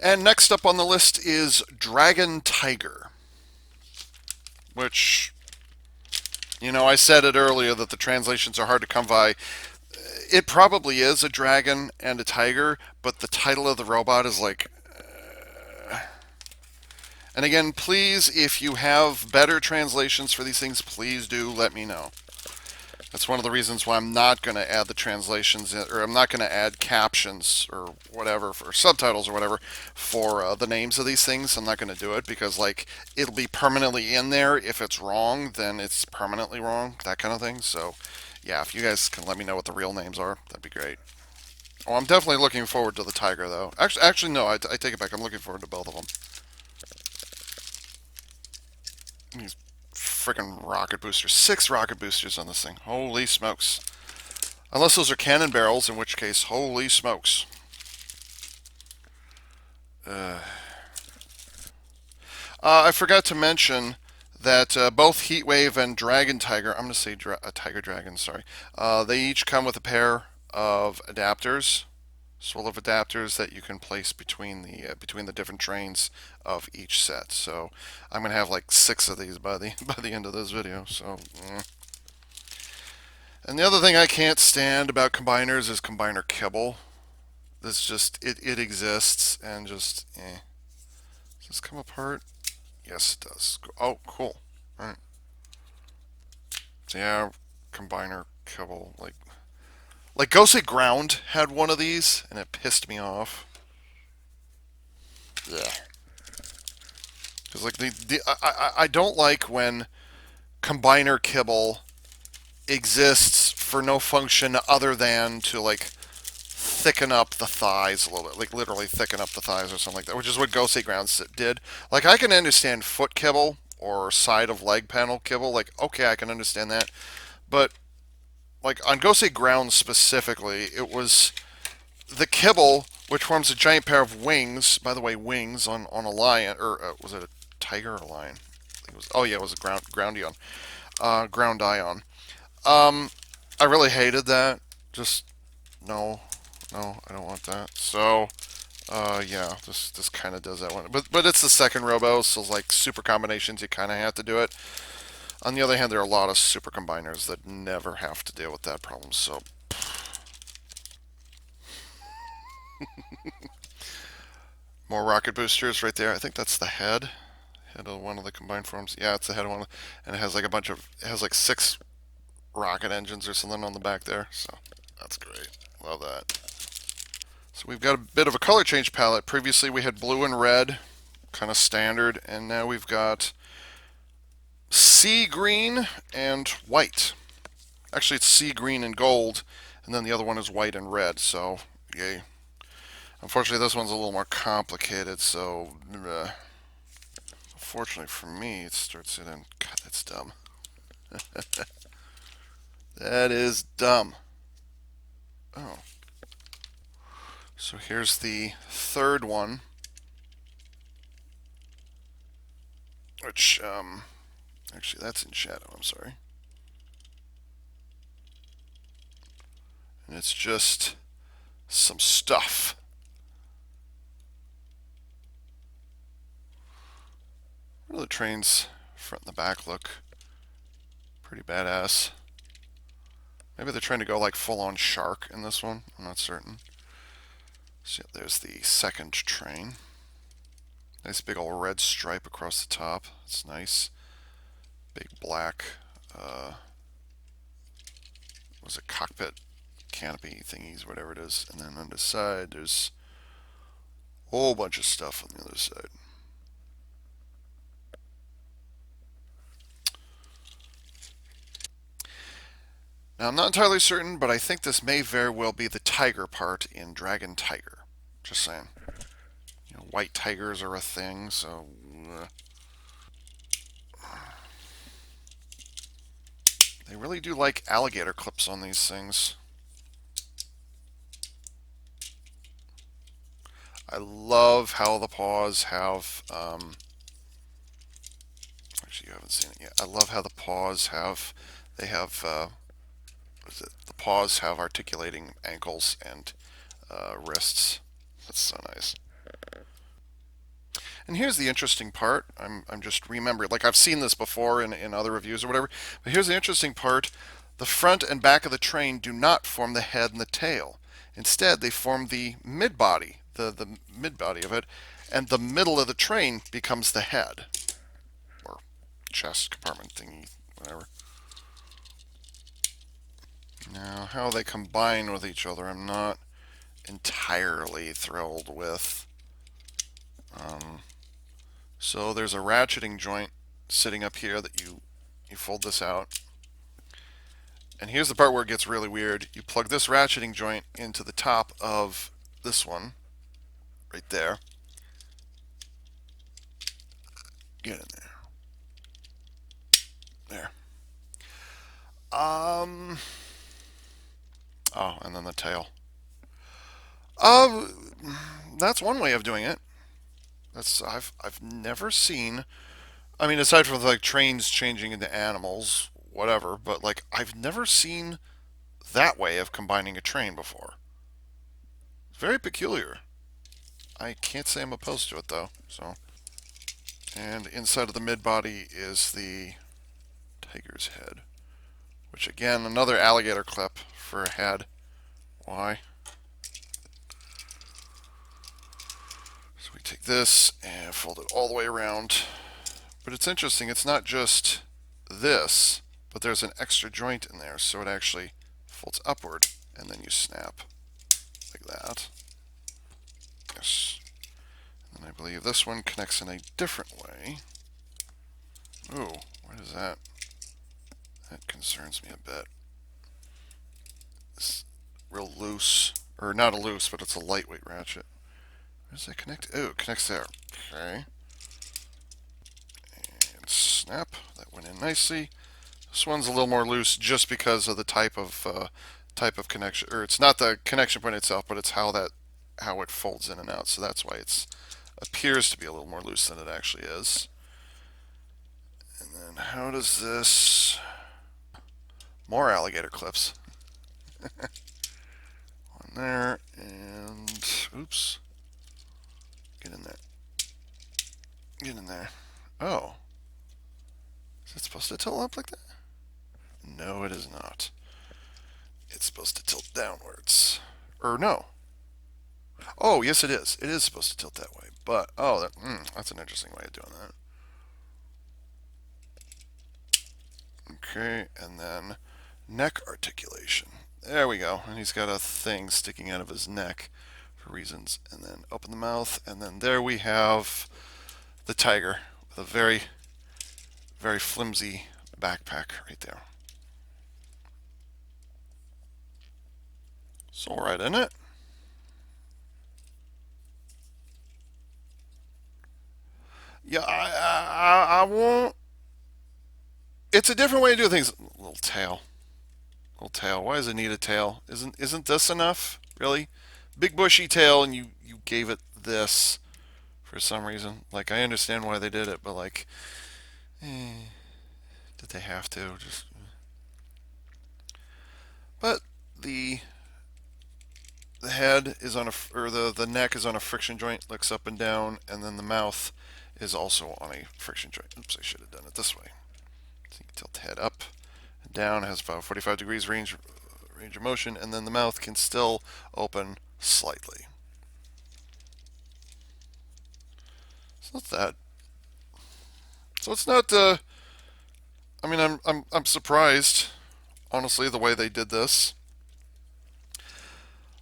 And next up on the list is Dragon Tiger, which, I said it earlier that the translations are hard to come by. It probably is a dragon and a tiger, but the title of the robot is like. And again, please, if you have better translations for these things, please do let me know. That's one of the reasons why I'm not going to add the translations, or I'm not going to add captions or whatever, for subtitles or whatever, for the names of these things. I'm not going to do it because, like, it'll be permanently in there. If it's wrong, then it's permanently wrong, that kind of thing. So, yeah, if you guys can let me know what the real names are, that'd be great. Oh, I'm definitely looking forward to the tiger, though. Actually, no, I take it back. I'm looking forward to both of them. These freaking rocket boosters. 6 rocket boosters on this thing. Holy smokes. Unless those are cannon barrels, in which case, holy smokes. Uh, I forgot to mention that both Heatwave and Dragon Tiger, I'm going to say Tiger Dragon, sorry, they each come with a pair of adapters, sort of adapters that you can place between the different trains of each set. So I'm going to have like 6 of these by the by the end of this video. So. And the other thing I can't stand about combiners is combiner kibble. This just it exists and just Does this come apart? Yes, it does. Oh, cool. All right. So yeah, combiner kibble like Go Say Ground had one of these and it pissed me off. Yeah. Because like I don't like when combiner kibble exists for no function other than to like thicken up the thighs a little bit, like literally thicken up the thighs or something like that, which is what Go Say Grounds did. Like I can understand foot kibble or side of leg panel kibble, like okay, I can understand that, but like on Go Say Grounds specifically, it was the kibble which forms a giant pair of wings. By the way, wings on a lion, or was it a tiger or a lion? It was. Oh yeah, it was a groundion, ground ion. Um, I really hated that. Just no, no, I don't want that. So, yeah, this kind of does that one. But it's the second Robo, so like super combinations, you kind of have to do it. On the other hand, there are a lot of super combiners that never have to deal with that problem. So, more rocket boosters right there. I think that's the head of one of the combined forms. Yeah, it's the head of one, and it has like a bunch of it has like 6 rocket engines or something on the back there. So that's great. Love that. So we've got a bit of a color change palette. Previously we had blue and red, kind of standard, and now we've got sea green and white. Actually, it's sea green and gold, and then the other one is white and red. So, yay. Unfortunately, this one's a little more complicated. So, fortunately for me, it starts it in. God, that's dumb. That is dumb. Oh. So here's the third one, which, actually, that's in shadow. I'm sorry. And it's just some stuff. What do the trains front and the back look? Pretty badass. Maybe they're trying to go like full on shark in this one. I'm not certain. So yeah, there's the second train. Nice big old red stripe across the top. It's nice. Big black, was it cockpit canopy thingies, whatever it is. And then on the side, there's a whole bunch of stuff on the other side. Now, I'm not entirely certain, but I think this may very well be the tiger part in Dragon Tiger. Just saying. White tigers are a thing, so. They really do like alligator clips on these things. I love how the paws have. Actually, you haven't seen it yet. I love how the paws have. They have. What is it? The paws have articulating ankles and wrists. That's so nice. And here's the interesting part. I'm just remembering, like I've seen this before in other reviews or whatever. But here's the interesting part. The front and back of the train do not form the head and the tail. Instead, they form the mid body, the mid body of it, and the middle of the train becomes the head or chest compartment thingy, whatever. Now, how they combine with each other, I'm not entirely thrilled with. So there's a ratcheting joint sitting up here that you fold this out. And here's the part where it gets really weird. You plug this ratcheting joint into the top of this one, right there. Get in there. There. Oh, and then the tail. That's one way of doing it. I've never seen. I mean, aside from like trains changing into animals, whatever. But like, I've never seen that way of combining a train before. It's very peculiar. I can't say I'm opposed to it though. So, and inside of the mid body is the tiger's head, which again another alligator clip for a head. Why? So we take this and fold it all the way around. But it's interesting. It's not just this, but there's an extra joint in there, so it actually folds upward, and then you snap like that. Yes. And I believe this one connects in a different way. Ooh, what is that? That concerns me a bit. It's real loose, or not a loose, but it's a lightweight ratchet. Where does that connect? Oh, it connects there. Okay. And snap. That went in nicely. This one's a little more loose just because of the type of connection, or it's not the connection point itself, but it's how it folds in and out. So that's why it appears to be a little more loose than it actually is. And then how does this? More alligator clips. One there, and oops. Get in there. Get in there. Oh. Is it supposed to tilt up like that? No, it is not. It's supposed to tilt downwards. Or no. Oh, yes, it is. It is supposed to tilt that way. But, oh, that's an interesting way of doing that. Okay, and then neck articulation. There we go. And he's got a thing sticking out of his neck for reasons. And then open the mouth, and then there we have the tiger with a very, very flimsy backpack right there. It's all right, isn't it? Yeah, I won't. It's a different way to do things. Little tail. Little tail. Why does it need a tail? Isn't this enough? Really? Big bushy tail, and you gave it this for some reason. Like I understand why they did it, but like, did they have to? Just. But the the head is on a or the neck is on a friction joint, looks up and down, and then the mouth is also on a friction joint. Oops, I should have done it this way. So you can tilt the head up and down, has about 45 degrees range of motion, and then the mouth can still open slightly. So it's that. So it's not. I mean, I'm surprised, honestly, the way they did this.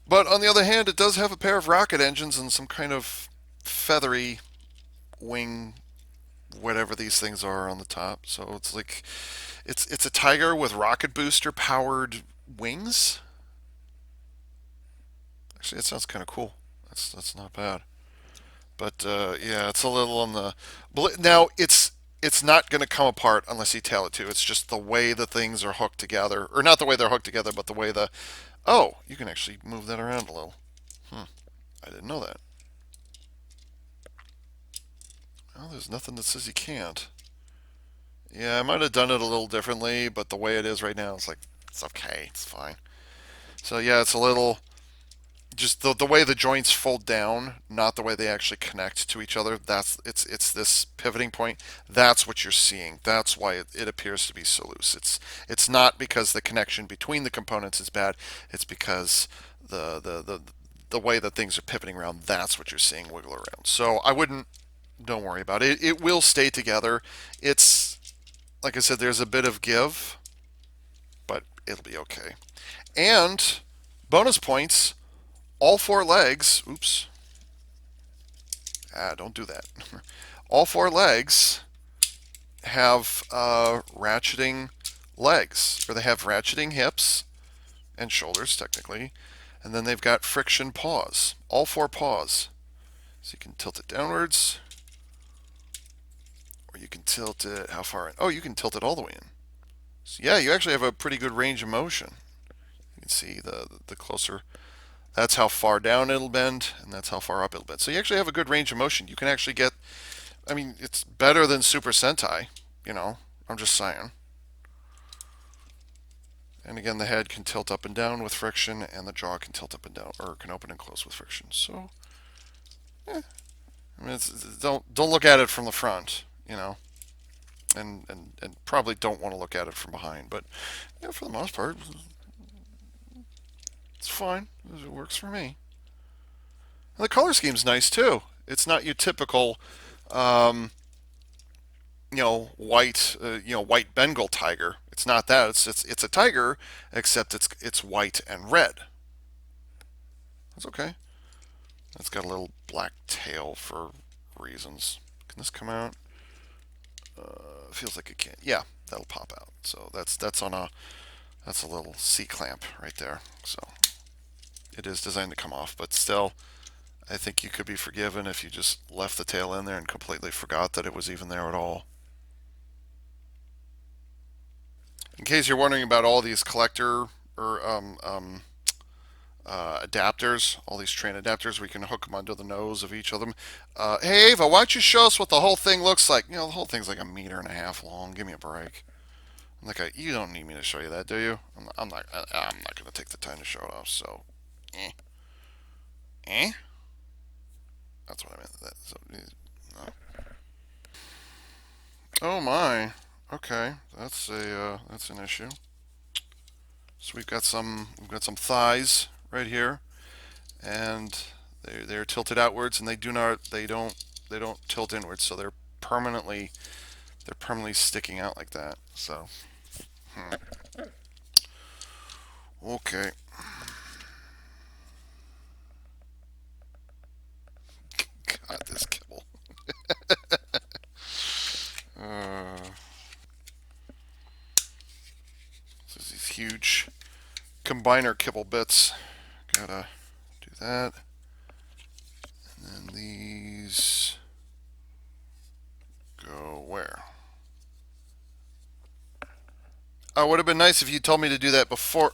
But on the other hand, it does have a pair of rocket engines and some kind of feathery wing, whatever these things are on the top. So it's like it's a Tiger with rocket booster powered wings. Actually, it sounds kind of cool. That's not bad. But yeah, it's a little on the. Now it's not going to come apart unless you tail it to. It's just the way the things are hooked together, or not the way they're hooked together, but the way the. Oh, you can actually move that around a little. I didn't know that. Well, there's nothing that says you can't. Yeah, I might have done it a little differently, but the way it is right now, it's like it's okay, it's fine. So yeah, it's a little. just the way the joints fold down, not the way they actually connect to each other. It's this pivoting point. That's what you're seeing. That's why it appears to be so loose. It's not because the connection between the components is bad. It's because the way that things are pivoting around. That's what you're seeing wiggle around. So I wouldn't. Don't worry about it. It will stay together. It's like I said. There's a bit of give, but it'll be okay. And bonus points. All four legs, oops, don't do that. All four legs have ratcheting legs, or they have ratcheting hips and shoulders, technically, and then they've got friction paws, all four paws. So you can tilt it downwards, or you can tilt it, how far in? Oh, you can tilt it all the way in. So yeah, you actually have a pretty good range of motion. You can see the closer. That's how far down it'll bend, and that's how far up it'll bend. So you actually have a good range of motion. You can actually get, I mean, it's better than Super Sentai, you know, I'm just saying. And again, the head can tilt up and down with friction, and the jaw can tilt up and down, or can open and close with friction. So, I mean, don't look at it from the front, you know, and probably don't want to look at it from behind. But yeah, for the most part, it's fine. It works for me. And the color scheme's nice too. It's not your typical, um, white Bengal tiger. It's not that. It's a tiger, except it's white and red. That's okay. It's got a little black tail for reasons. Can this come out? Feels like it can't. Yeah, that'll pop out. So that's a little C clamp right there. So it is designed to come off, but still, I think you could be forgiven if you just left the tail in there and completely forgot that it was even there at all. In case you're wondering about all these collector or adapters, all these train adapters, we can hook them under the nose of each of them. Hey Ava, why don't you show us what the whole thing looks like? You know, the whole thing's like 1.5 meters long. Give me a break. You don't need me to show you that, do you? I'm not going to take the time to show it off. So, eh, eh. That's what I meant. No. Oh my. Okay, that's an issue. So we've got some thighs right here, and they're tilted outwards, and they don't tilt inwards, so they're permanently sticking out like that. So, okay. God, this kibble. Uh, so these huge combiner kibble bits. Gotta do that. And then these go where? Oh, it would have been nice if you told me to do that before.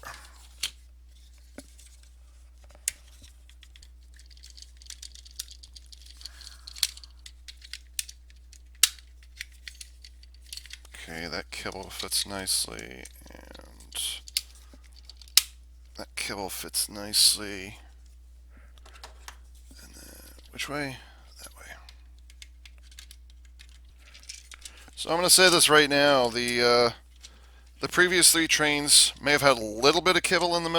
Okay, that kibble fits nicely, and that kibble fits nicely. And then, which way? That way. So I'm going to say this right now. The previous 3 trains may have had a little bit of kibble in the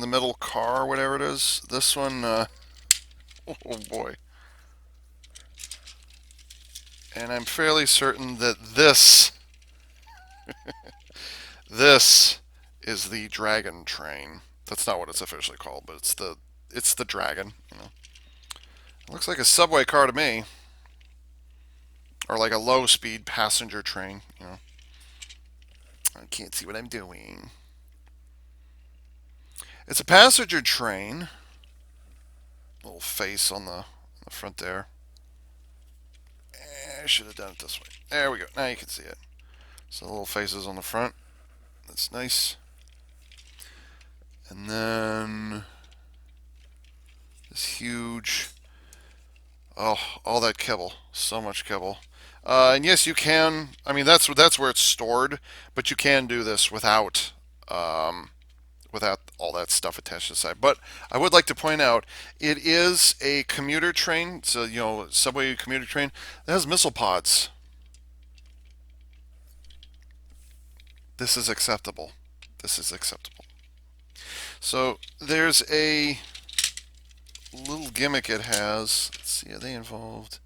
middle car, whatever it is. This one, oh boy. And I'm fairly certain that this is the Dragon train. That's not what it's officially called, but it's the Dragon. You know, it looks like a subway car to me, or like a low-speed passenger train. You know, I can't see what I'm doing. It's a passenger train. Little face on the front there. I should have done it this way. There we go. Now you can see it. So the little faces on the front. That's nice. And then this huge, oh, all that kibble, so much kibble. And yes, you can. I mean, that's where it's stored, but you can do this without all that stuff attached to the side. But I would like to point out it is a commuter train, so subway commuter train that has missile pods. This is acceptable. This is acceptable. So there's a little gimmick it has. Let's see, are they involved?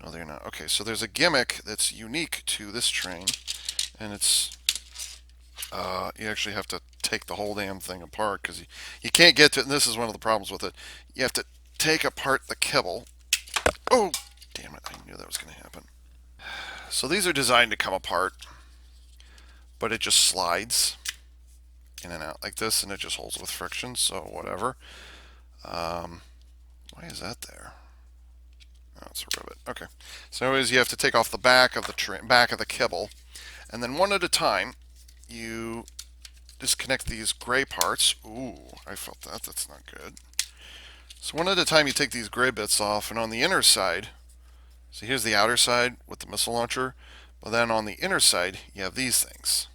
No, they're not. Okay, so there's a gimmick that's unique to this train, and it's you actually have to take the whole damn thing apart because you can't get to it. And this is one of the problems with it. You have to take apart the kibble. Oh, damn it! I knew that was going to happen. So these are designed to come apart, but it just slides in and out like this, and it just holds with friction. So whatever. Why is that there? Oh, it's a rivet. Okay. So anyways, you have to take off the back of the back of the kibble, and then one at a time, you disconnect these gray parts. Ooh, I felt that. That's not good. So one at a time, you take these gray bits off, and on the inner side, so here's the outer side with the missile launcher, but then on the inner side, you have these things,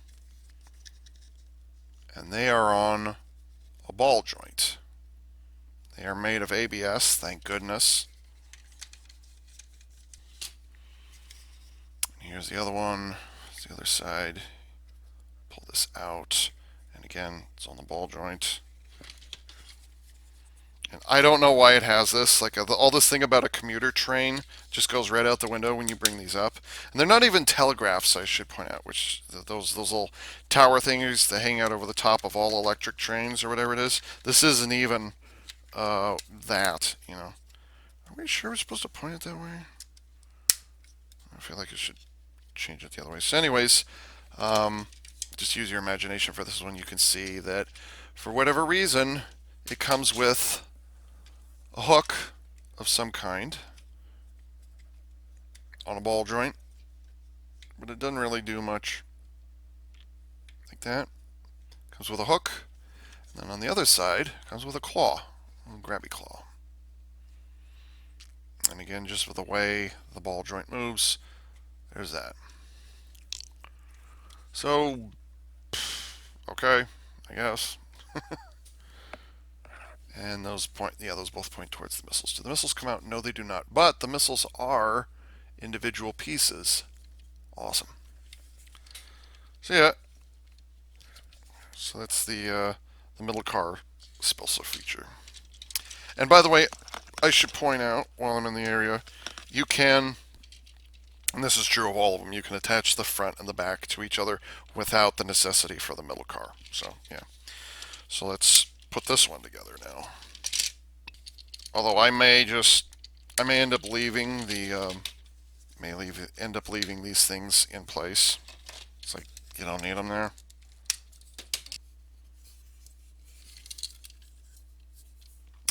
and they are on a ball joint. They are made of ABS, thank goodness. And here's the other one. It's the other side. Pull this out, and again, it's on the ball joint. And I don't know why it has this. Like all this thing about a commuter train just goes right out the window when you bring these up. And they're not even telegraphs, I should point out, which those little tower thingies that hang out over the top of all electric trains or whatever it is. This isn't even that, Are we sure we're supposed to point it that way? I feel like it should change it the other way. So anyways, just use your imagination for this one. You can see that for whatever reason, it comes with a hook of some kind on a ball joint, but it doesn't really do much. Like that. Comes with a hook, and then on the other side, comes with a claw, a grabby claw. And again, just with the way the ball joint moves, there's that. So, okay, I guess. And those both point towards the missiles. Do the missiles come out? No, they do not. But the missiles are individual pieces. Awesome. So yeah. So that's the middle car Spilso feature. And by the way, I should point out while I'm in the area, you can, and this is true of all of them, you can attach the front and the back to each other without the necessity for the middle car. So yeah. So let's put this one together now. Although I may end up leaving leaving these things in place. It's like you don't need them there.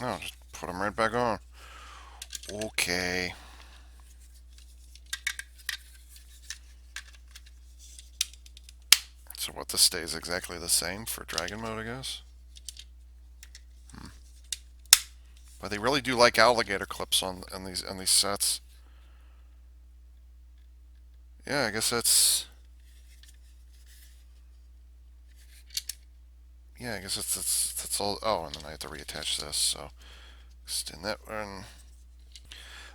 Oh, just put them right back on. Okay. So what, this stays exactly the same for Dragon mode, I guess? But they really do like alligator clips on these sets. Yeah, I guess that's. Yeah, I guess that's all. Oh, and then I have to reattach this. So extend that one.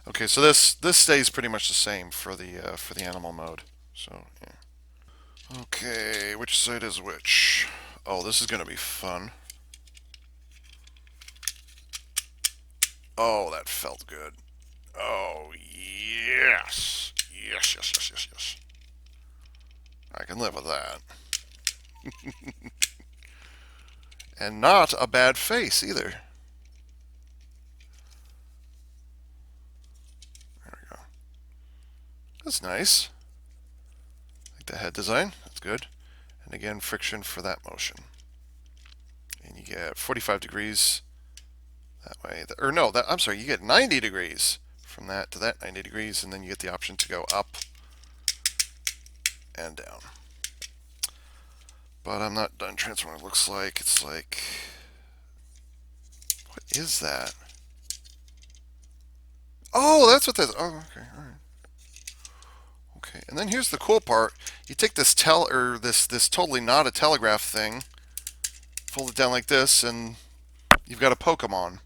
Okay, so this stays pretty much the same for the animal mode. So yeah. Okay, which side is which? Oh, this is gonna be fun. Oh, that felt good. Oh, yes. Yes, yes, yes, yes, yes. I can live with that. And not a bad face either. There we go. That's nice. Like the head design. That's good. And again, friction for that motion. And you get 45 degrees that way. Or no, I'm sorry, you get 90 degrees from that to that 90 degrees, and then you get the option to go up and down. But I'm not done transforming. It looks like it's like, what is that? Oh, that's what that is. Oh, okay, all right. Okay, and then here's the cool part. You take this this totally not a telegraph thing, fold it down like this, and you've got a Pokemon.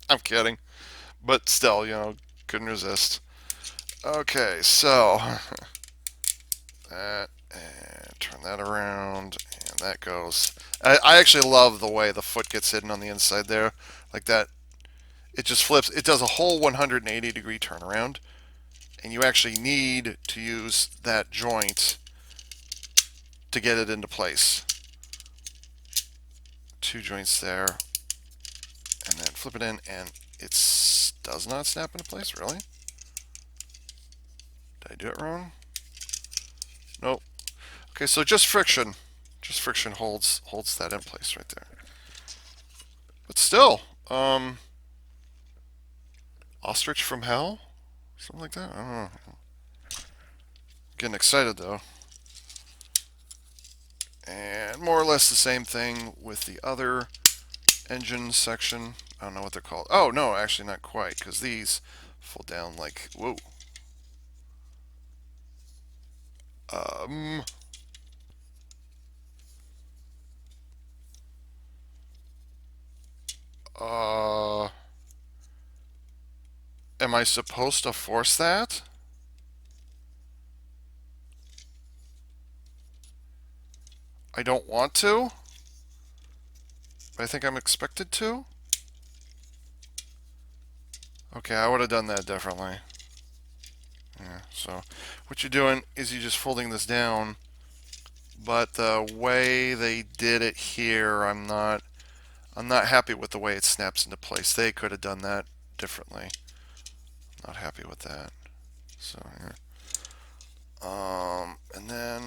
I'm kidding, but still, couldn't resist. Okay, so that, and turn that around, and that goes. I actually love the way the foot gets hidden on the inside there, like that. It just flips. It does a whole 180-degree turnaround, and you actually need to use that joint to get it into place. Two joints there, and then flip it in, and it does not snap into place. Really? Did I do it wrong? Nope. Okay, so just friction. Just friction holds that in place right there. But still, ostrich from hell? Something like that? I don't know. Getting excited though. And more or less the same thing with the other engine section. I don't know what they're called. Oh, no, actually not quite, because these fold down like, whoa. Am I supposed to force that? I don't want to, but I think I'm expected to. Okay, I would have done that differently. Yeah, so what you're doing is you're just folding this down, but the way they did it here, I'm not happy with the way it snaps into place. They could have done that differently. Not happy with that. So here. And then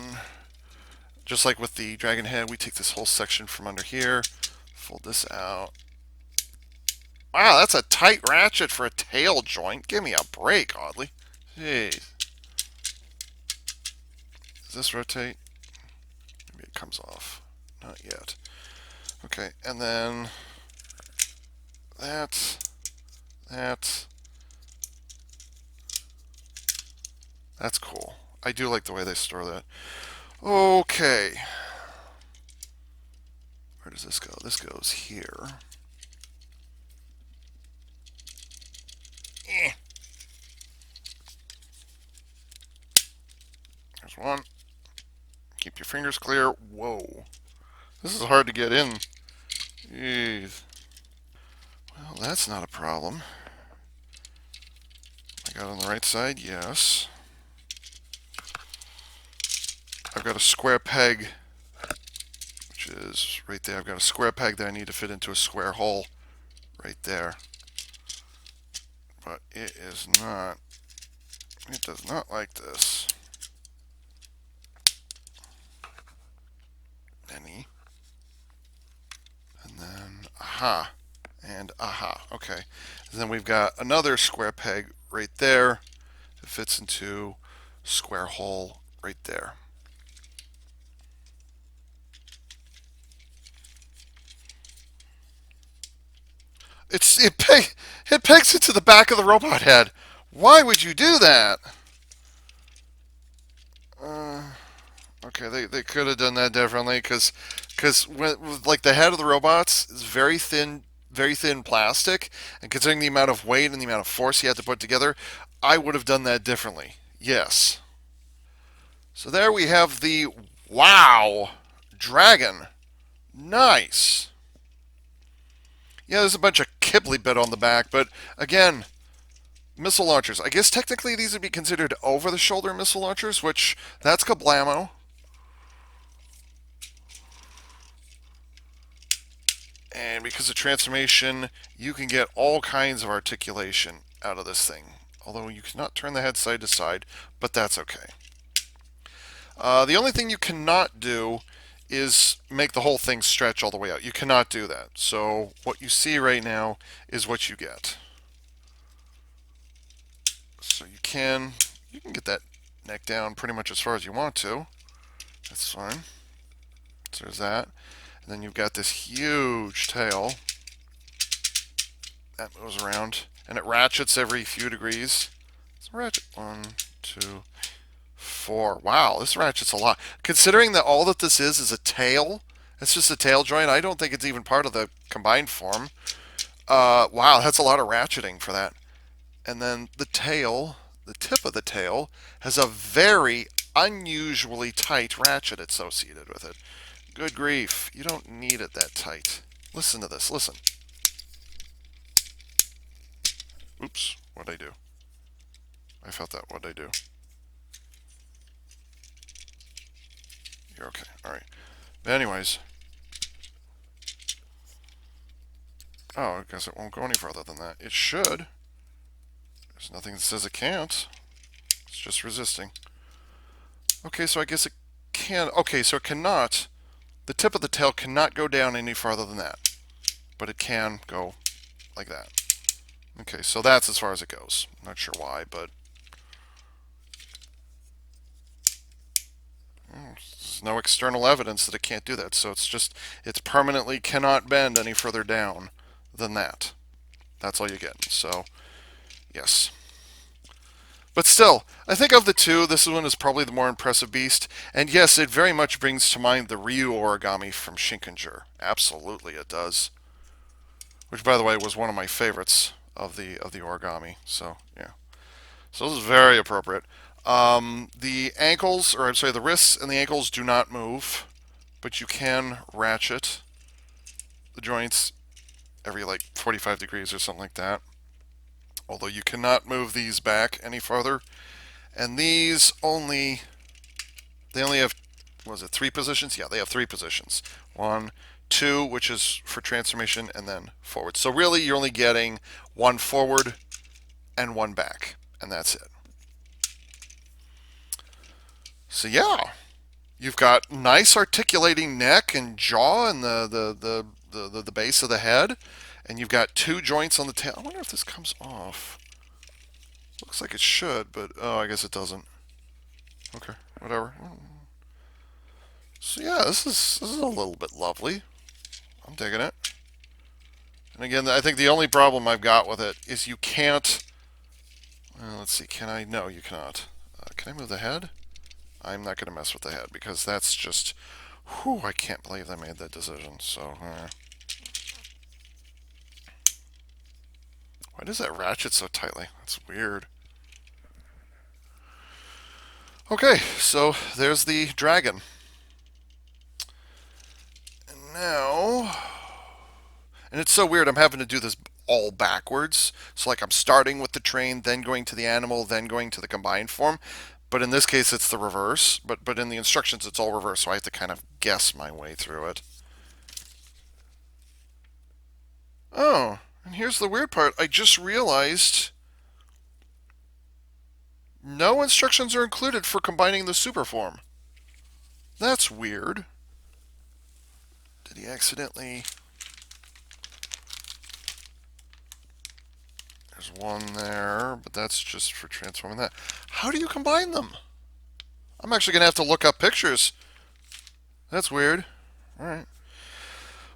just like with the dragon head, we take this whole section from under here, fold this out. Wow, that's a tight ratchet for a tail joint. Give me a break, Auldey. Jeez. Does this rotate? Maybe it comes off. Not yet. Okay, and then that. That's cool. I do like the way they store that. Okay. Where does this go? This goes here. There's one. Keep your fingers clear. Whoa. This is hard to get in. Jeez. Well, that's not a problem. I got on the right side? Yes. I've got a square peg, which is right there. I've got a square peg that I need to fit into a square hole right there. But it is not. It does not like this. Any. And then, aha. And aha. Okay. And then we've got another square peg right there that fits into square hole right there. It pegs into the back of the robot head. Why would you do that? Okay, they could have done that differently because like the head of the robots is very thin plastic, and considering the amount of weight and the amount of force you had to put together, I would have done that differently. Yes. So there we have the wow dragon. Nice. Yeah, there's a bunch of Kibble bit on the back, but again, missile launchers. I guess technically these would be considered over-the-shoulder missile launchers, which that's kablamo. And because of transformation, you can get all kinds of articulation out of this thing. Although you cannot turn the head side to side, but that's okay. The only thing you cannot do is make the whole thing stretch all the way out. You cannot do that. So what you see right now is what you get. So you can get that neck down pretty much as far as you want to. That's fine. So there's that. And then you've got this huge tail that moves around, and it ratchets every few degrees. So ratchet 1, 2, 4. Wow, this ratchets a lot. Considering that all that this is a tail, It's just a tail joint. I don't think it's even part of the combined form. Wow, that's a lot of ratcheting for that. And then the tail, the tip of the tail, has a very unusually tight ratchet associated with it. Good grief, you don't need it that tight. Listen to this, listen. Oops, what'd I do? I felt that, what'd I do? You're okay, alright. But anyways. Oh, I guess it won't go any further than that. It should. There's nothing that says it can't. It's just resisting. Okay, so I guess it can. Okay, so it cannot. The tip of the tail cannot go down any farther than that. But it can go like that. Okay, so that's as far as it goes. Not sure why, but there's no external evidence that it can't do that. So it's permanently cannot bend any further down than that. That's all you get. So, yes. But still, I think of the two, this one is probably the more impressive beast. And yes, it very much brings to mind the Ryu origami from Shinkenger. Absolutely, it does. Which, by the way, was one of my favorites of the origami. So yeah, so this is very appropriate. The ankles, or I'm sorry, the wrists and the ankles do not move, but you can ratchet the joints every like 45 degrees or something like that. Although you cannot move these back any farther. And these they only have, was it 3 positions? Yeah, they have 3 positions. 1, 2, which is for transformation, and then forward. So really, you're only getting 1 forward and 1 back, and that's it. So yeah, you've got nice articulating neck and jaw and the base of the head, and you've got 2 joints on the tail. I wonder if this comes off. Looks like it should, but oh, I guess it doesn't. Okay, whatever. So yeah, this is a little bit lovely. I'm digging it. And again, I think the only problem I've got with it is you can't. Let's see. Can I? No, you cannot. Can I move the head? I'm not going to mess with the head because that's just. Whew, I can't believe they made that decision. So. Why does that ratchet so tightly? That's weird. Okay, so there's the dragon. And now. And it's so weird, I'm having to do this all backwards. So like I'm starting with the train, then going to the animal, then going to the combined form. But in this case, it's the reverse. But in the instructions, it's all reverse, so I have to kind of guess my way through it. Oh, and here's the weird part. I just realized no instructions are included for combining the super form. That's weird. Did he accidentally... There's one there, but that's just for transforming that. How do you combine them? I'm actually going to have to look up pictures. That's weird. Alright.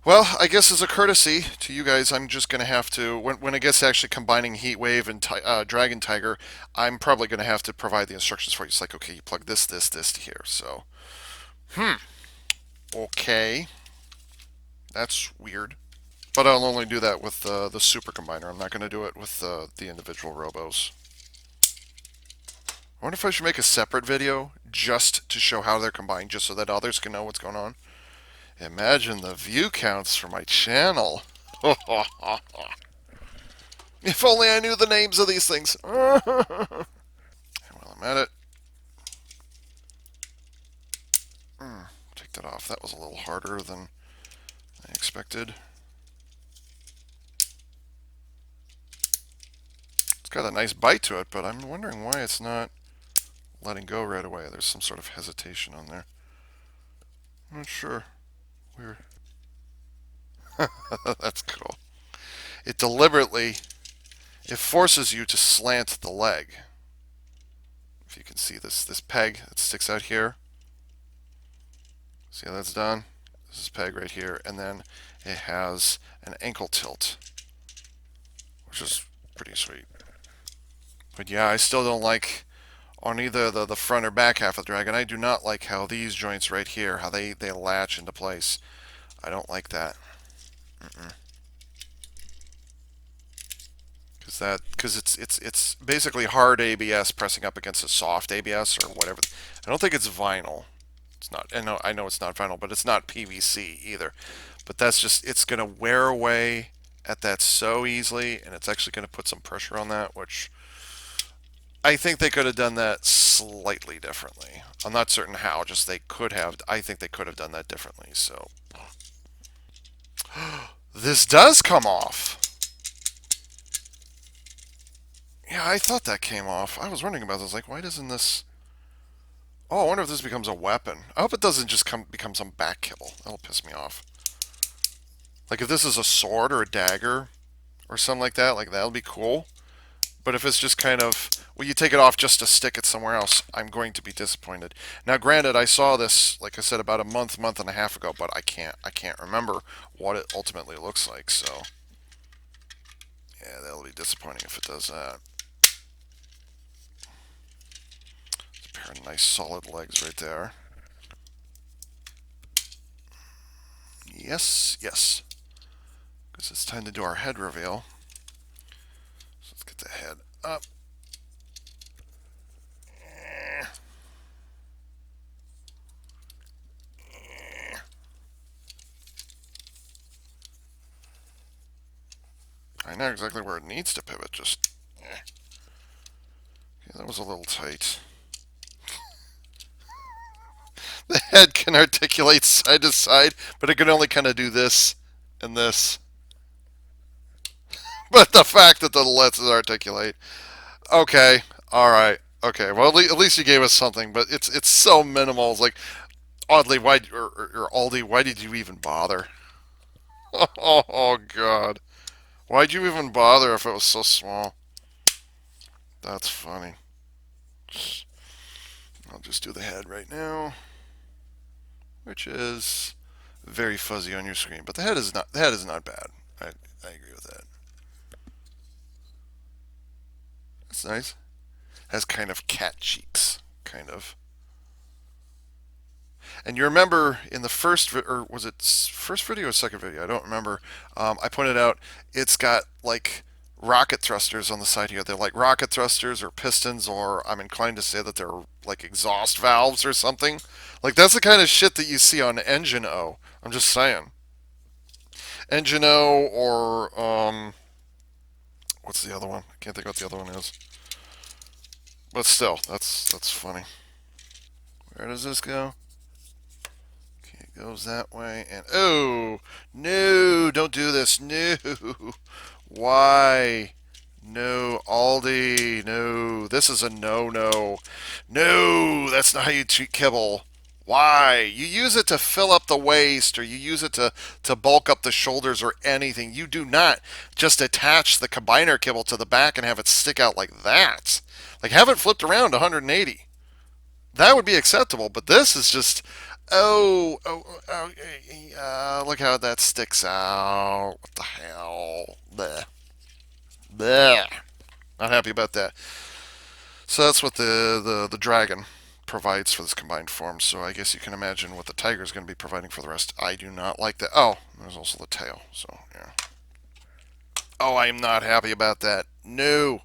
Well, I guess as a courtesy to you guys, I'm just going to have to, when it gets to actually combining Heat Wave and Dragon Tiger, I'm probably going to have to provide the instructions for you. It's like, okay, you plug this to here. So, okay. That's weird. But I'll only do that with the Super Combiner. I'm not going to do it with the individual robos. I wonder if I should make a separate video just to show how they're combined, just so that others can know what's going on. Imagine the view counts for my channel. If only I knew the names of these things. And while I'm at it, take that off. That was a little harder than I expected. It's got a nice bite to it, but I'm wondering why it's not letting go right away. There's some sort of hesitation on there. I'm not sure. Weird. That's cool. It deliberately, it forces you to slant the leg. If you can see this peg that sticks out here. See how that's done? This is peg right here, and then it has an ankle tilt, which is pretty sweet. But yeah, I still don't like on either the front or back half of the dragon. I do not like how these joints right here, how they latch into place. I don't like that. Because it's basically hard ABS pressing up against a soft ABS or whatever. I don't think it's vinyl. It's not. I know it's not vinyl, but it's not PVC either. But that's just it's going to wear away at that so easily, and it's actually going to put some pressure on that, which I think they could have done that slightly differently. I'm not certain how. Just they could have. I think they could have done that differently. So this does come off. Yeah, I thought that came off. I was wondering about this. Like, why doesn't this? Oh, I wonder if this becomes a weapon. I hope it doesn't just become some back kibble. That'll piss me off. Like if this is a sword or a dagger or something like that'll be cool. But if it's just kind of, well, you take it off just to stick it somewhere else, I'm going to be disappointed. Now, granted, I saw this, like I said, about a month and a half ago, but I can't remember what it ultimately looks like. So, yeah, that'll be disappointing if it does that. It's a pair of nice solid legs right there. Yes, yes. Because it's time to do our head reveal. So let's get the head up. I know exactly where it needs to pivot, just... Okay, that was a little tight. The head can articulate side to side, but it can only kind of do this and this. But the fact that the lets it articulate... Okay, alright, okay. Well, at least you gave us something, but it's so minimal. It's like, oddly, or Auldey, why did you even bother? Oh, God. Why'd you even bother if it was so small? That's funny. I'll just do the head right now, which is very fuzzy on your screen. But the head is not bad. I agree with that. That's nice. Has kind of cat cheeks, kind of. And you remember in the first, or was it first video or second video? I don't remember. I pointed out it's got like rocket thrusters on the side here. They're like rocket thrusters or pistons, or I'm inclined to say that they're like exhaust valves or something. Like that's the kind of shit that you see on Engine O. I'm just saying. Engine O or what's the other one? I can't think what the other one is. But still, that's funny. Where does this go? Okay, it goes that way, and oh no! Don't do this. No. Why? No, Auldey. No, this is a no. No, that's not how you treat kibble. Why? You use it to fill up the waist, or you use it to bulk up the shoulders or anything. You do not just attach the combiner kibble to the back and have it stick out like that. Like, have it flipped around 180. That would be acceptable, but this is just, look how that sticks out. What the hell? Bleh. Bleh. Not happy about that. So that's what the dragon provides for this combined form. So I guess you can imagine what the tiger is going to be providing for the rest. I do not like that. Oh, there's also the tail. So yeah. Oh, I am not happy about that. No.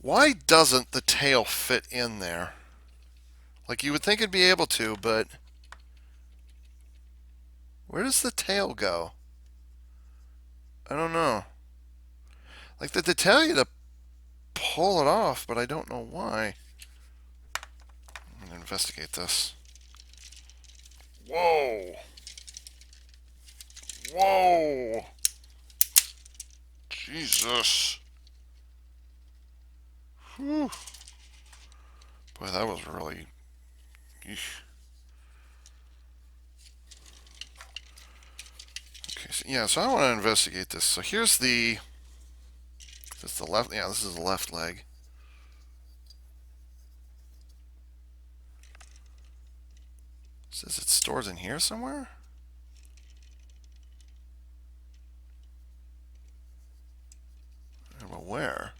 Why doesn't the tail fit in there? Like you would think it'd be able to, but where does the tail go? I don't know. Like they tell you to pull it off, but I don't know why. I'm gonna investigate this. Whoa! Whoa! Jesus! Whew. Boy, that was really... Eesh. Okay, so, yeah, so I want to investigate this. So here's the... This is the left... Yeah, this is the left leg. It says it stores in here somewhere? Well, where?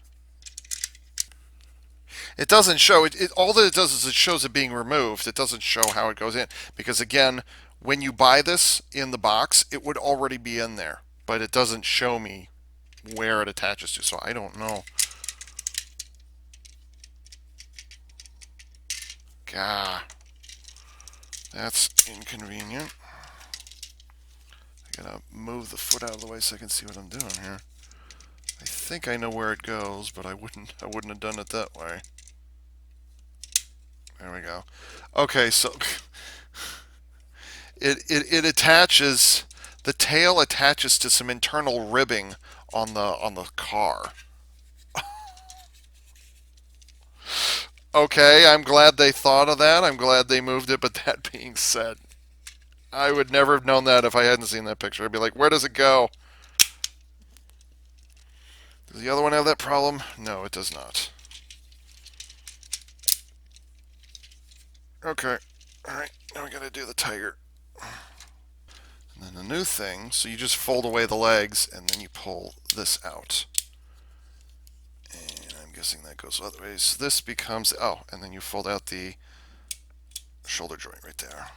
It doesn't show it. All that it does is it shows it being removed. It doesn't show how it goes in because again, when you buy this in the box, it would already be in there, but it doesn't show me where it attaches to. So I don't know. Gah, that's inconvenient. I gotta move the foot out of the way so I can see what I'm doing here. I think I know where it goes, but I wouldn't have done it that way. There we go. Okay, so it attaches, the tail attaches to some internal ribbing on the car. Okay, I'm glad they thought of that. I'm glad they moved it, but that being said, I would never have known that if I hadn't seen that picture. I'd be like, where does it go? Does the other one have that problem? No, it does not. Okay. Alright, now we gotta do the tiger. And then the new thing, so you just fold away the legs and then you pull this out. And I'm guessing that goes other ways. So this becomes, oh, and then you fold out the shoulder joint right there.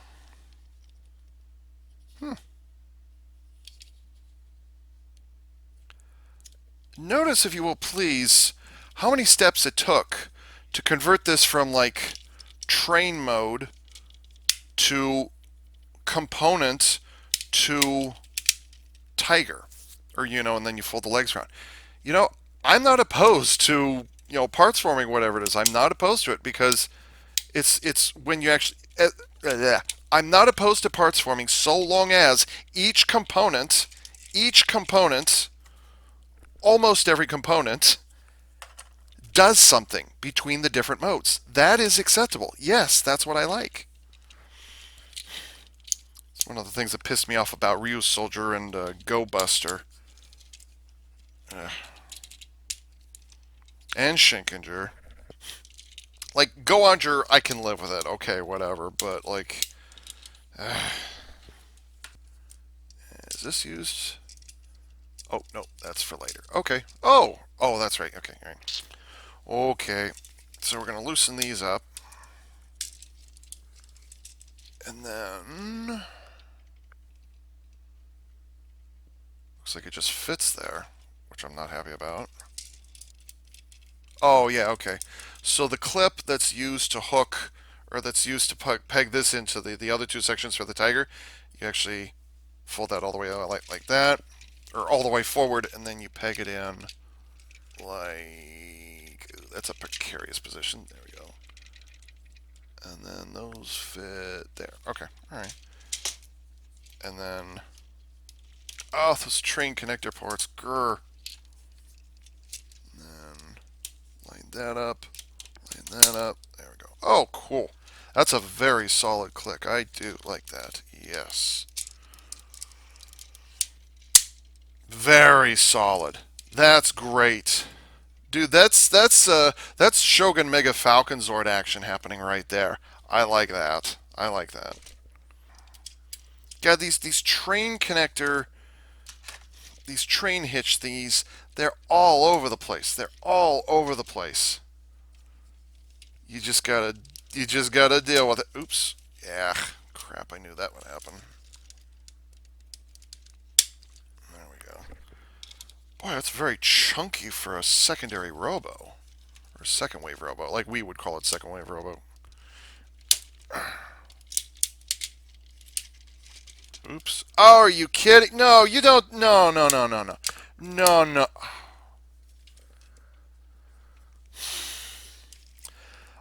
Notice, if you will please, how many steps it took to convert this from like train mode to component to tiger, or and then you fold the legs around. I'm not opposed to parts forming, whatever it is. I'm not opposed to it because it's when you actually. I'm not opposed to parts forming so long as each component, almost every component, does something between the different modes. That is acceptable. Yes, that's what I like. It's one of the things that pissed me off about Ryu Soldier and Go Buster. And Shinkinger. Like, Go Onger, I can live with it. Okay, whatever. But, like... is this used? Oh, no, that's for later. Okay. Oh, that's right. Okay, all right. Okay, so we're going to loosen these up. And then... looks like it just fits there, which I'm not happy about. Oh, yeah, okay. So the clip that's used to hook, or that's used to peg this into the other two sections for the tiger, you actually fold that all the way out like that, or all the way forward, and then you peg it in like... that's a precarious position. There we go. And then those fit there. Okay, all right. And then... oh, those train connector ports. Grr. And then line that up. Line that up. There we go. Oh, cool. That's a very solid click. I do like that. Yes. Very solid. That's great. Dude, that's Shogun Mega Falcon Zord action happening right there. I like that. I like that. Yeah, these train connector, these train hitch thingies, they're all over the place. They're all over the place. You just gotta deal with it. Oops. Yeah. Crap, I knew that would happen. There we go. Boy, that's very chunky for a secondary robo. Or second wave robo, like we would call it second wave robo. Oops. Oh, are you kidding? No, you don't. No, no, no, no, no. No, no.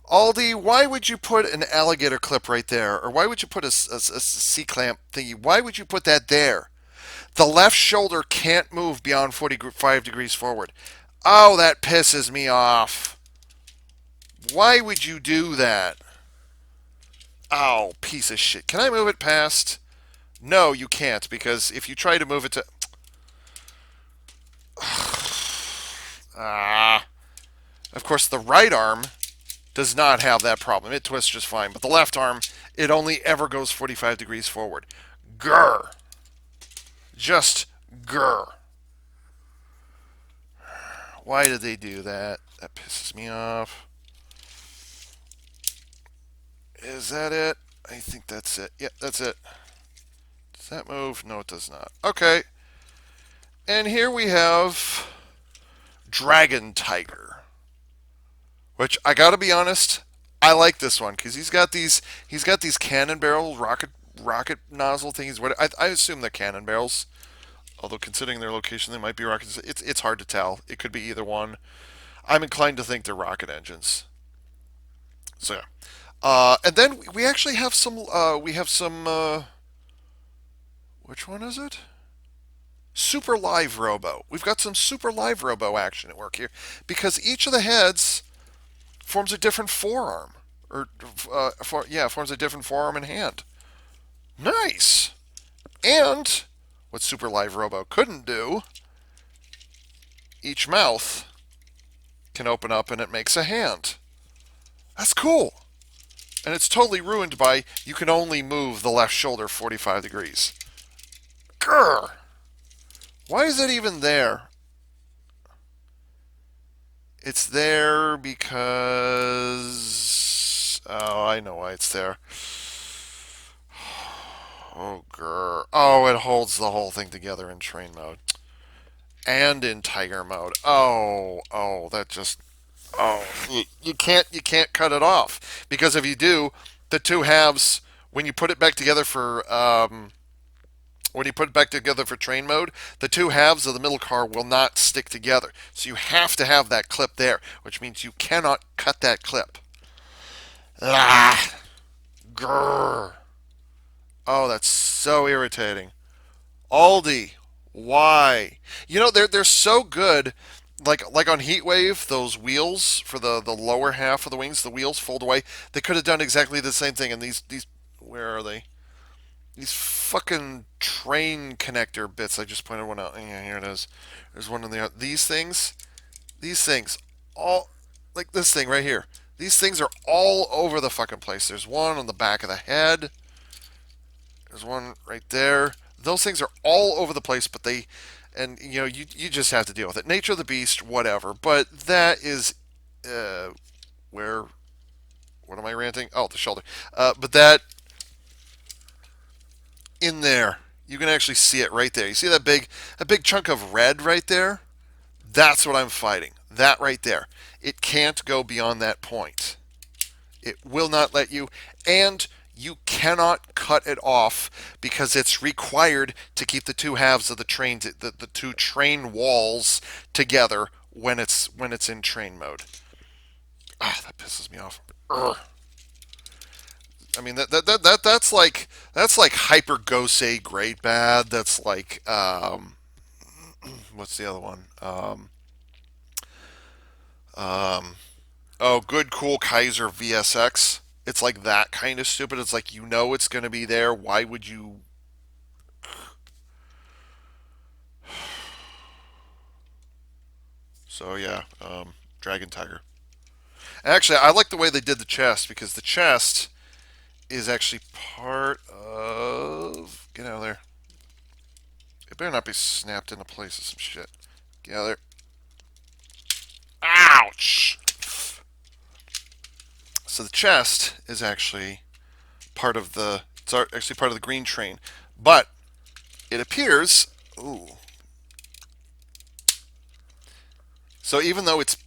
Auldey, why would you put an alligator clip right there? Or why would you put a C-clamp thingy? Why would you put that there? The left shoulder can't move beyond 45 degrees forward. Oh, that pisses me off. Why would you do that? Oh, piece of shit. Can I move it past? No, you can't, because if you try to move it to... Of course, the right arm does not have that problem. It twists just fine. But the left arm, it only ever goes 45 degrees forward. Grr. Just grr. Why did they do that? That pisses me off. Is that it? I think that's it. Yeah, that's it. Does that move? No, it does not. Okay. And here we have Dragon Tiger, which I got to be honest, I like this one because he's got these cannon barrel rocket nozzle things. What I assume they're cannon barrels, although considering their location, they might be rockets. It's hard to tell. It could be either one. I'm inclined to think they're rocket engines. So yeah. And then we actually have some. We have some. Which one is it? Super Live Robo. We've got some Super Live Robo action at work here because each of the heads forms a different forearm, or forms a different forearm and hand. Nice. And what Super Live Robo couldn't do, each mouth can open up and it makes a hand. That's cool. And it's totally ruined by you can only move the left shoulder 45 degrees. Grr. Why is it even there? It's there because... Oh, I know why it's there. Oh, grr. Oh, it holds the whole thing together in train mode. And in tiger mode. Oh, that just... Oh, you can't cut it off. Because if you do, the two halves, when you put it back together for... when you put it back together for train mode, the two halves of the middle car will not stick together. So you have to have that clip there, which means you cannot cut that clip. Ah, grrr. Oh, that's so irritating. Auldey, why? They're so good. Like on Heatwave, those wheels for the lower half of the wings, the wheels fold away. They could have done exactly the same thing. And these where are they? These fucking train connector bits. I just pointed one out. Yeah, here it is. There's one on the these things, all like this thing right here. These things are all over the fucking place. There's one on the back of the head. There's one right there. Those things are all over the place, but you just have to deal with it. Nature of the beast, whatever. But that is where. What am I ranting? Oh, the shoulder. But that in there, you can actually see it right there. You see that big chunk of red right there? That's what I'm fighting. That right there. It can't go beyond that point. It will not let you, and you cannot cut it off because it's required to keep the two halves of the train, the two train walls together when it's in train mode. Ah, that pisses me off. Urgh. I mean that's like hyper Gosei grade bad. That's like what's the other one? Um, oh, good cool Kaiser VSX. It's like that kind of stupid. It's like it's going to be there. Why would you? So yeah, Dragon Tiger. Actually, I like the way they did the chest because the chest is actually part of. Get out of there. It better not be snapped into place or some shit. Get out of there. Ouch! So the chest is actually it's actually part of the green train, but it appears. Ooh. So even though it's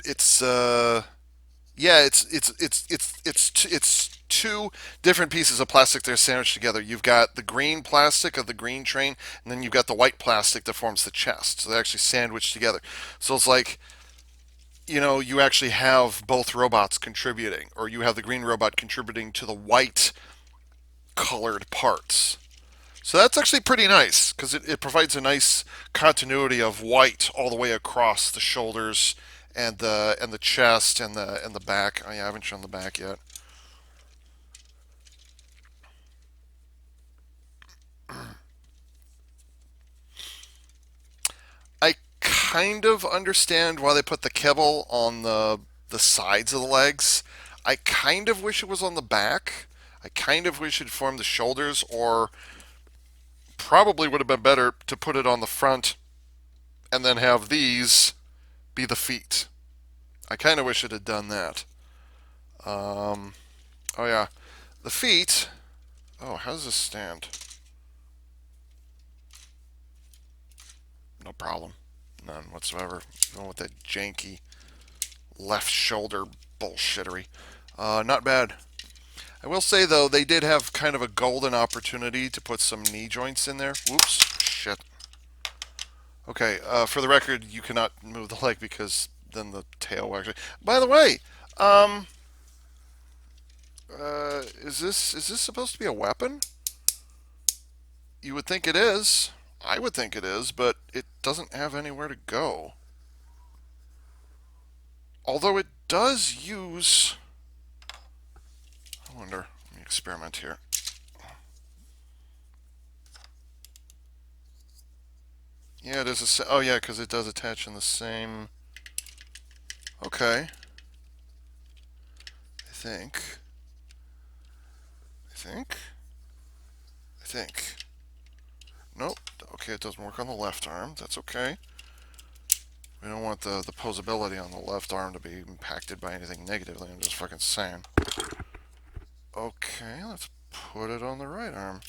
two different pieces of plastic that are sandwiched together. You've got the green plastic of the green train, and then you've got the white plastic that forms the chest. So they're actually sandwiched together. So it's like you actually have both robots contributing, or you have the green robot contributing to the white colored parts. So that's actually pretty nice because it provides a nice continuity of white all the way across the shoulders and the chest and the back. Oh, yeah, I haven't shown the back yet. I kind of understand why they put the kibble on the sides of the legs. I kind of wish it was on the back. I kind of wish it formed the shoulders, or probably would have been better to put it on the front and then have these be the feet. I kind of wish it had done that. Oh yeah, The feet. Oh, how does this stand? No problem. None whatsoever. Going with that janky left shoulder bullshittery. Not bad. I will say, though, they did have kind of a golden opportunity to put some knee joints in there. Whoops. Shit. Okay, for the record, you cannot move the leg because then the tail will actually... By the way, is this supposed to be a weapon? You would think it is. I would think it is, but it doesn't have anywhere to go. Although it does use... I wonder. Let me experiment here. Yeah, it is a... Oh, yeah, because it does attach in the same... Okay. I think. Nope. Okay, it doesn't work on the left arm. That's okay. We don't want the posability on the left arm to be impacted by anything negatively. I'm just fucking saying. Okay, let's put it on the right arm.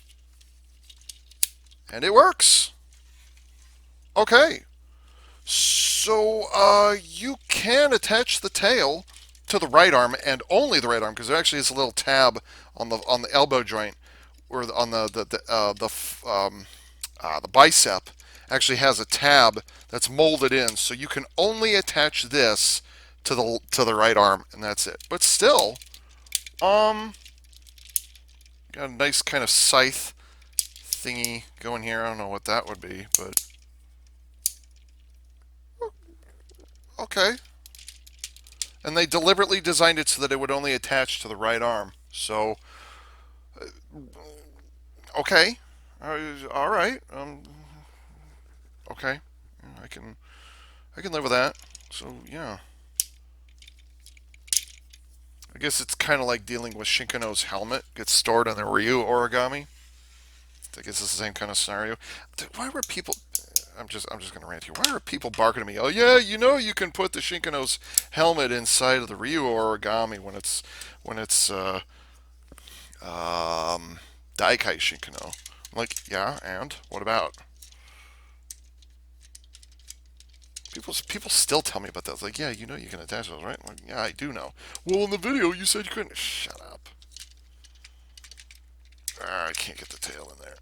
And it works! Okay. So, you can attach the tail to the right arm and only the right arm because there actually is a little tab on the elbow joint or on the bicep actually has a tab that's molded in, so you can only attach this to the right arm and that's it. But still, got a nice kind of scythe thingy going here. I don't know what that would be, but okay. And they deliberately designed it so that it would only attach to the right arm. So, okay, all right. Okay, I can live with that. So yeah, I guess it's kind of like dealing with Shinkano's helmet gets stored on the Ryu origami. I guess it's the same kind of scenario. Why were people? I'm just gonna rant here. Why are people barking at me? Oh yeah, you can put the Shinkano's helmet inside of the Ryu origami when it's Daikai Shinkano. I'm like, yeah, and what about? People still tell me about that. It's like, yeah, you can attach those, right? I'm like, yeah, I do know. Well, in the video, you said you couldn't. Shut up. I can't get the tail in there.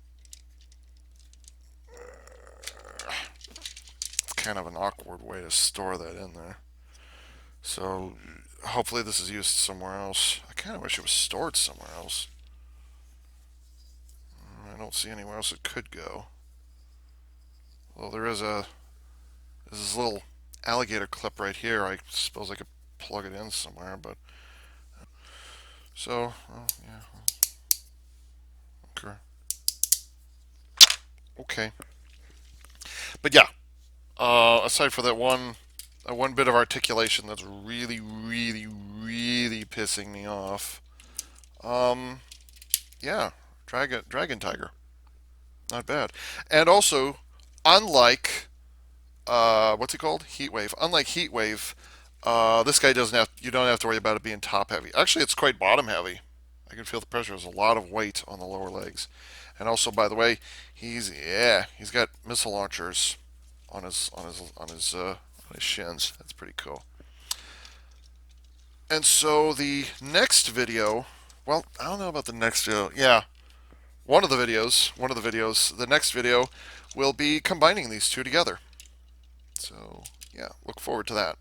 It's kind of an awkward way to store that in there. So, hopefully this is used somewhere else. I kind of wish it was stored somewhere else. I don't see anywhere else it could go. Well, there's this little alligator clip right here. I suppose I could plug it in somewhere, but so yeah, okay, okay. But yeah, aside for that one bit of articulation that's really, really, really pissing me off. Yeah, Dragon Tiger, not bad. And also, unlike what's it called? Heatwave. Unlike Heatwave, this guy doesn't have. You don't have to worry about it being top heavy. Actually, it's quite bottom heavy. I can feel the pressure. There's a lot of weight on the lower legs. And also, by the way, he's got missile launchers on his shins. That's pretty cool. And so the next video, well, I don't know about the next video. Yeah, one of the videos. The next video will be combining these two together. So yeah, look forward to that.